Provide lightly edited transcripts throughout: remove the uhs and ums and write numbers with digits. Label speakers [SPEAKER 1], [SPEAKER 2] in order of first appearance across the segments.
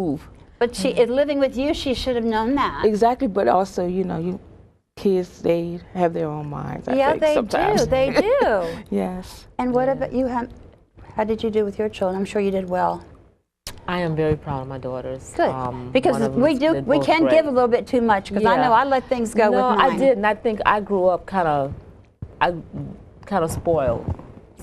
[SPEAKER 1] move.
[SPEAKER 2] But she is living with you. She should have known that.
[SPEAKER 1] Exactly, but also, you know, kids, they have their own minds, I think, sometimes.
[SPEAKER 2] They do.
[SPEAKER 1] Yes.
[SPEAKER 2] And what about you? How did you do with your children? I'm sure you did well.
[SPEAKER 3] I am very proud of my daughters.
[SPEAKER 2] Good, because we can give a little bit too much, because I know I let things go with mine.
[SPEAKER 3] No, I didn't. I think I grew up kind of spoiled,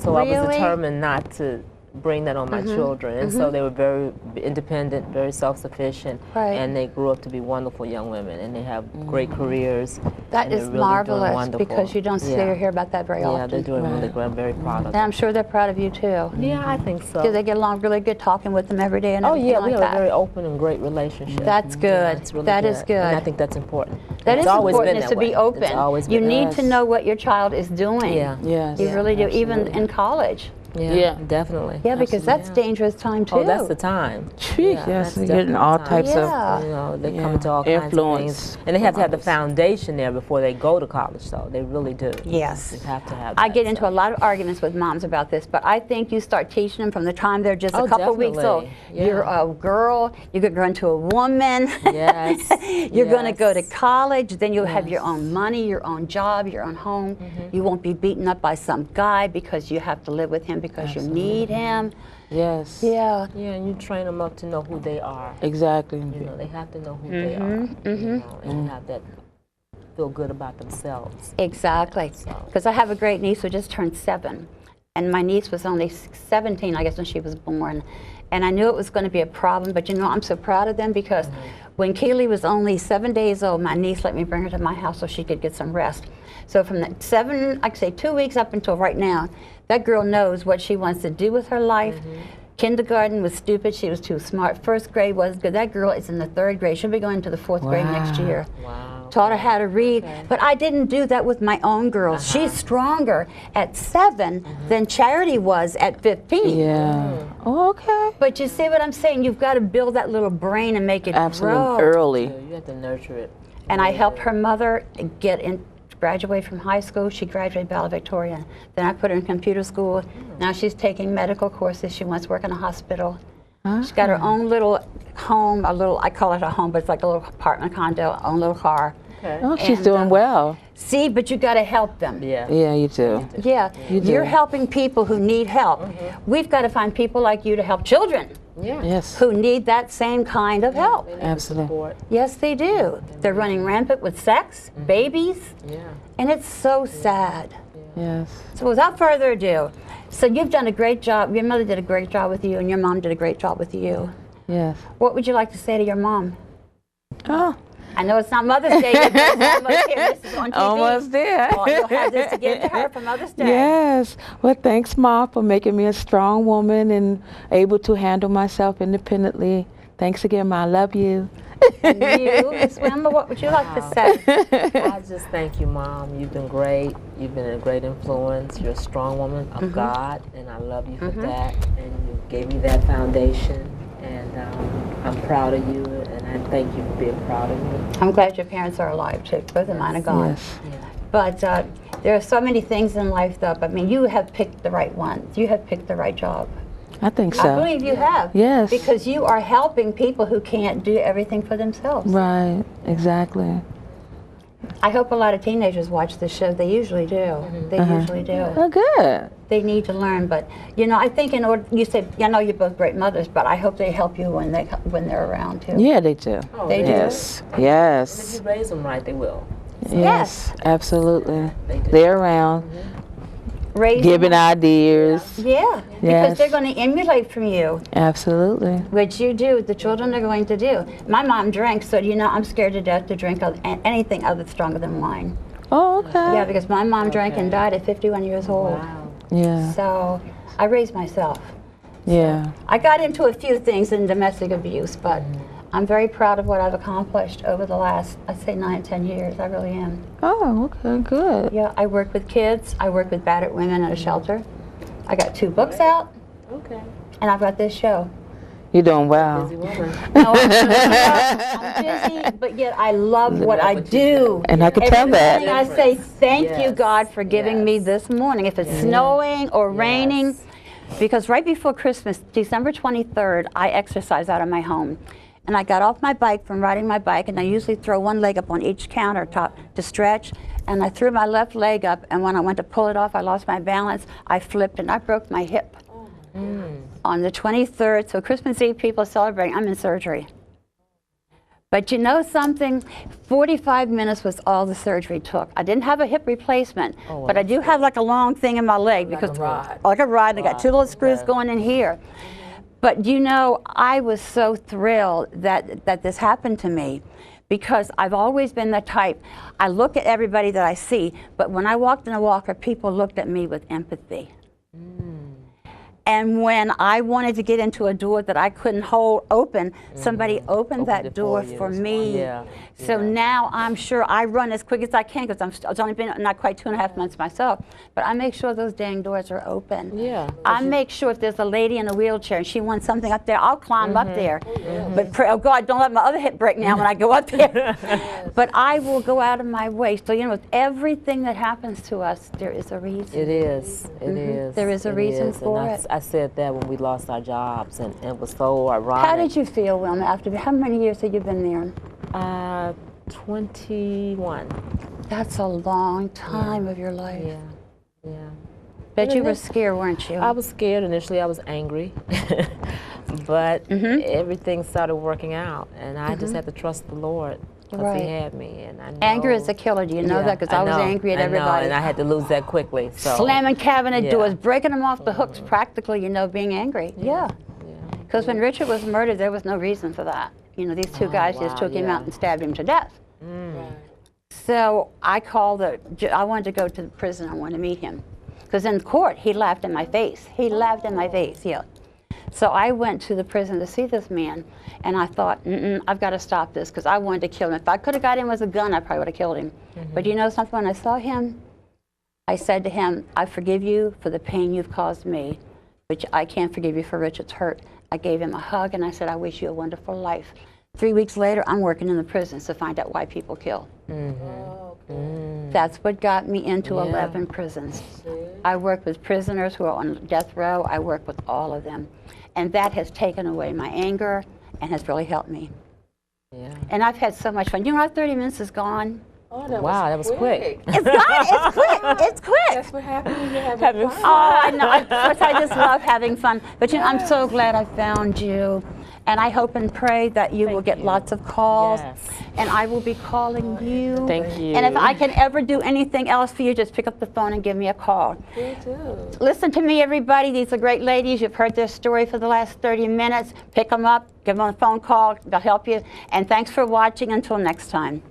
[SPEAKER 3] so I was determined not to bring that on my children, and so they were very independent, very self-sufficient, and they grew up to be wonderful young women, and they have great careers.
[SPEAKER 2] That is really marvelous, because you don't see or hear about that very often.
[SPEAKER 3] Yeah, they're doing really good. I'm very proud of them.
[SPEAKER 2] And I'm sure they're proud of you too.
[SPEAKER 3] Yeah, I think so.
[SPEAKER 2] Do they get along really good, talking with them every day and everything like that?
[SPEAKER 3] We have a very open and great relationship.
[SPEAKER 2] That's good.
[SPEAKER 3] It's really
[SPEAKER 2] that is good.
[SPEAKER 3] And I think that's important.
[SPEAKER 2] That is important, is to be open.
[SPEAKER 3] It's always been
[SPEAKER 2] you need to know what your child is doing.
[SPEAKER 3] Yeah.
[SPEAKER 1] Yes.
[SPEAKER 2] You really do, even in college.
[SPEAKER 3] Yeah, definitely.
[SPEAKER 2] Yeah, because that's dangerous time too.
[SPEAKER 3] Oh, that's the time.
[SPEAKER 1] Yes, they're getting all types of,
[SPEAKER 3] you know, they come into all kinds of things. And they have to have the foundation there before they go to college, though. They really do.
[SPEAKER 2] Yes.
[SPEAKER 3] You have to have
[SPEAKER 2] I get into a lot of arguments with moms about this, but I think you start teaching them from the time they're just a couple weeks old. You're a girl, you're going to grow into a woman.
[SPEAKER 3] Yes.
[SPEAKER 2] You're going to go to college, then you'll have your own money, your own job, your own home. You won't be beaten up by some guy because you have to live with him because you need him.
[SPEAKER 1] Yes.
[SPEAKER 2] Yeah.
[SPEAKER 3] Yeah, and you train them up to know who they are.
[SPEAKER 1] Exactly.
[SPEAKER 3] You know, they have to know who they are. You know, and have that feel good about themselves.
[SPEAKER 2] Exactly. Because I have a great niece who just turned 7, and my niece was only 17, I guess, when she was born. And I knew it was going to be a problem, but you know, I'm so proud of them, because when Keely was only 7 days old, my niece let me bring her to my house so she could get some rest. So from the 7, I'd say 2 weeks up until right now, that girl knows what she wants to do with her life. Kindergarten was stupid. She was too smart. First grade was good. That girl is in the 3rd grade. She'll be going to the 4th grade next year.
[SPEAKER 3] Wow.
[SPEAKER 2] Taught her how to read. But I didn't do that with my own girls. She's stronger at 7 than Charity was at 15.
[SPEAKER 1] Yeah. Oh, okay.
[SPEAKER 2] But you see what I'm saying? You've got to build that little brain and make it grow.
[SPEAKER 1] Early.
[SPEAKER 3] Yeah, you have to nurture it.
[SPEAKER 2] And I helped her mother graduate from high school. She graduated valedictorian. Then I put her in computer school. Now she's taking medical courses. She wants to work in a hospital. She's got her own little home, I call it a home, but it's like a little apartment condo, own little car.
[SPEAKER 1] Okay. Oh, she's doing well.
[SPEAKER 2] See, but you got to help them.
[SPEAKER 1] Yeah, you do.
[SPEAKER 2] Yeah, you're helping people who need help. We've got to find people like you to help children.
[SPEAKER 1] Yes.
[SPEAKER 2] Who need that same kind of help.
[SPEAKER 1] Absolutely.
[SPEAKER 2] Yes, they do. They're running rampant with sex, babies, and it's so sad.
[SPEAKER 1] Yes.
[SPEAKER 2] So without further ado, so you've done a great job. Your mother did a great job with you, and your mom did a great job with you.
[SPEAKER 1] Yes.
[SPEAKER 2] What would you like to say to your mom?
[SPEAKER 1] Oh.
[SPEAKER 2] I know it's not Mother's Day yet, but it's almost here. This is on TV.
[SPEAKER 1] Almost there.
[SPEAKER 2] Oh, you'll have this to give to her for Mother's Day.
[SPEAKER 1] Yes. Well, thanks, Mom, for making me a strong woman and able to handle myself independently. Thanks again, Ma. I love you.
[SPEAKER 2] And you, Ms. Wimber, what would you like to say?
[SPEAKER 3] I just thank you, Mom. You've been great. You've been a great influence. You're a strong woman of God, and I love you for that. And you gave me that foundation, and I'm proud of you, and I thank you for being proud of me.
[SPEAKER 2] I'm glad your parents are alive, too. Both of mine are gone.
[SPEAKER 1] Yes.
[SPEAKER 2] But there are so many things in life, though. I mean, you have picked the right ones. You have picked the right job.
[SPEAKER 1] I think so.
[SPEAKER 2] I believe you have.
[SPEAKER 1] Yes.
[SPEAKER 2] Because you are helping people who can't do everything for themselves.
[SPEAKER 1] Right. Exactly.
[SPEAKER 2] I hope a lot of teenagers watch this show. They usually do. They usually do.
[SPEAKER 1] Oh, good.
[SPEAKER 2] They need to learn. But, you know, I think in order, you said, I know you're both great mothers, but I hope they help you when they're around, too.
[SPEAKER 1] Yeah, they do.
[SPEAKER 3] Oh,
[SPEAKER 2] They do.
[SPEAKER 1] Yes. Yes.
[SPEAKER 3] If you raise them right, they will.
[SPEAKER 1] Yes. Absolutely.
[SPEAKER 3] They do.
[SPEAKER 1] They're around. Giving ideas.
[SPEAKER 2] Yeah, because they're going to emulate from you.
[SPEAKER 1] Absolutely.
[SPEAKER 2] Which you do, the children are going to do. My mom drank, so you know, I'm scared to death to drink anything other stronger than wine.
[SPEAKER 1] Oh, okay.
[SPEAKER 2] Yeah, because my mom drank and died at 51 years old.
[SPEAKER 3] Wow.
[SPEAKER 1] Yeah.
[SPEAKER 2] So I raised myself.
[SPEAKER 1] Yeah.
[SPEAKER 2] I got into a few things in domestic abuse, but I'm very proud of what I've accomplished over the last, I'd say 9, 10 years. I really am.
[SPEAKER 1] Oh, okay, good.
[SPEAKER 2] Yeah, I work with kids. I work with battered women at a shelter. I got 2 books out.
[SPEAKER 3] Okay.
[SPEAKER 2] And I've got this show.
[SPEAKER 1] You're doing well.
[SPEAKER 3] Busy woman.
[SPEAKER 2] No, I'm busy, but yet I love what I do.
[SPEAKER 1] And I can tell that.
[SPEAKER 2] And I say thank you, God, for giving me this morning. If it's snowing or raining, because right before Christmas, December 23rd, I exercise out of my home. And I got off my bike from riding my bike, and I usually throw one leg up on each countertop to stretch. And I threw my left leg up, and when I went to pull it off, I lost my balance. I flipped, and I broke my hip. On the 23rd, so Christmas Eve, people celebrating. I'm in surgery. But you know something? 45 minutes was all the surgery took. I didn't have a hip replacement, but I do have like a long thing in my leg.
[SPEAKER 1] Like a rod.
[SPEAKER 2] Like a rod. I got two little screws going in here. But you know, I was so thrilled that this happened to me, because I've always been the type, I look at everybody that I see, but when I walked in a walker, people looked at me with empathy. And when I wanted to get into a door that I couldn't hold open, somebody opened that door for me. So now I'm sure I run as quick as I can, because I've only been not quite 2.5 months myself, but I make sure those dang doors are open. I make sure if there's a lady in a wheelchair and she wants something up there, I'll climb up there. But pray, oh God, don't let my other hip break now when I go up there. But I will go out of my way. So you know, with everything that happens to us, there is a reason.
[SPEAKER 3] It is. It is.
[SPEAKER 2] There is a reason for it.
[SPEAKER 3] I said that when we lost our jobs, and it was so ironic.
[SPEAKER 2] How did you feel, Wilma, after, how many years have you been there?
[SPEAKER 3] 21.
[SPEAKER 2] That's a long time of your life.
[SPEAKER 3] Yeah.
[SPEAKER 2] Bet you were scared, weren't you?
[SPEAKER 3] I was scared initially. I was angry. But everything started working out, and I just had to trust the Lord, because He had me. And I know,
[SPEAKER 2] anger is a killer. Do you know that? Because I was angry at everybody.
[SPEAKER 3] And I had to lose that quickly. So.
[SPEAKER 2] Slamming cabinet doors, breaking them off the hooks, practically, you know, being angry. Because when Richard was murdered, there was no reason for that. You know, these two guys just took him out and stabbed him to death. So I called I wanted to go to the prison. I wanted to meet him. Because in court, he laughed in my face. He laughed in my face, So I went to the prison to see this man, and I thought, I've got to stop this, because I wanted to kill him. If I could have got him with a gun, I probably would have killed him. But you know something? When I saw him, I said to him, I forgive you for the pain you've caused me, but I can't forgive you for Richard's hurt. I gave him a hug, and I said, I wish you a wonderful life. 3 weeks later, I'm working in the prisons to find out why people kill. That's what got me into 11 prisons. I work with prisoners who are on death row. I work with all of them. And that has taken away my anger and has really helped me. And I've had so much fun. You know, 30 minutes is gone.
[SPEAKER 1] Oh,
[SPEAKER 3] that was quick.
[SPEAKER 2] It's gone. It's quick. It's quick.
[SPEAKER 1] That's what happens when you're having fun.
[SPEAKER 2] Oh, I know. I just love having fun. But you know, I'm so glad I found you. And I hope and pray that you will get lots of calls. And I will be calling you.
[SPEAKER 3] Thank you.
[SPEAKER 2] And if I can ever do anything else for you, just pick up the phone and give me a call.
[SPEAKER 1] Me too.
[SPEAKER 2] Listen to me, everybody. These are great ladies. You've heard their story for the last 30 minutes. Pick them up, give them a phone call. They'll help you. And thanks for watching. Until next time.